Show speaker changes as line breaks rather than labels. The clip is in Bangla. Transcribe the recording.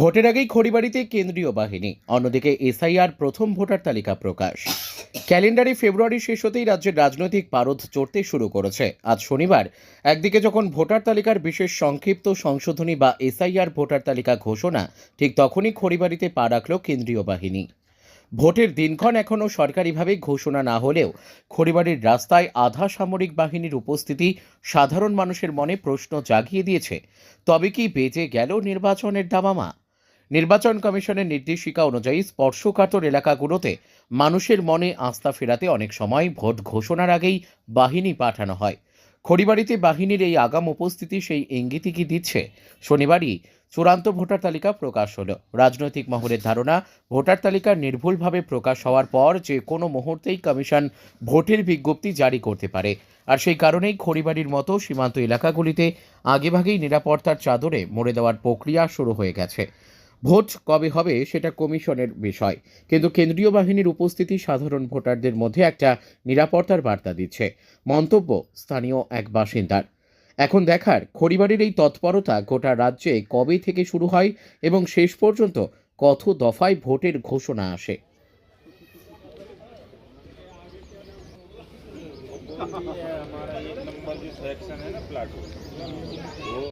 ভোটের আগেই খড়িবাড়িতে কেন্দ্রীয় বাহিনী, অন্যদিকে এসআইআর প্রথম ভোটার তালিকা প্রকাশ। ক্যালেন্ডারে ফেব্রুয়ারির শেষ হতেই রাজ্যের রাজনৈতিক পারদ চড়তে শুরু করেছে। আজ শনিবার একদিকে যখন ভোটার তালিকার বিশেষ সংক্ষিপ্ত সংশোধনী বা এসআইআর ভোটার তালিকা ঘোষণা, ঠিক তখনই খড়িবাড়িতে পা রাখল কেন্দ্রীয় বাহিনী। ভোটের দিনক্ষণ এখনও সরকারিভাবে ঘোষণা না হলেও খড়িবাড়ির রাস্তায় আধা সামরিক বাহিনীর উপস্থিতি সাধারণ মানুষের মনে প্রশ্ন জাগিয়ে দিয়েছে। তবে কি বেজে গেল নির্বাচনের দামামা? নির্বাচন কমিশনের নির্দেশিকা অনুযায়ী স্পর্শকাতর এলাকাগুলোতে মানুষের মনে আস্থা ফেরাতে অনেক সময় ভোট ঘোষণার আগেই বাহিনী পাঠানো হয়। খড়িবাড়িতে বাহিনীর এই আগাম উপস্থিতি সেই ইঙ্গিতই কি দিচ্ছে? শনিবারই চূড়ান্ত ভোটার তালিকা প্রকাশ হলো। রাজনৈতিক মহলের ধারণা, ভোটার তালিকা নির্ভুলভাবে প্রকাশ হওয়ার পর যে কোনো মুহূর্তেই কমিশন ভোটের বিজ্ঞপ্তি জারি করতে পারে। আর সেই কারণেই খড়িবাড়ির মতো সীমান্ত এলাকাগুলিতে আগেভাগেই নিরাপত্তার চাদরে মুড়ে দেওয়ার প্রক্রিয়া শুরু হয়ে গেছে। ভোট কবে হবে সেটা কমিশনের বিষয়, কিন্তু কেন্দ্রীয় বাহিনীর উপস্থিতি সাধারণ ভোটারদের মধ্যে একটা নিরাপত্তার বার্তা দিচ্ছে, মন্তব্য স্থানীয় এক বাসিন্দার। এখন দেখার, খড়িবাড়ির এই তৎপরতা গোটা রাজ্যে কবে থেকে শুরু হয় এবং শেষ পর্যন্ত কত দফায় ভোটের ঘোষণা আসে।
ये हमारा 1 नंबर जो सेक्शन है ना प्लाटून, वो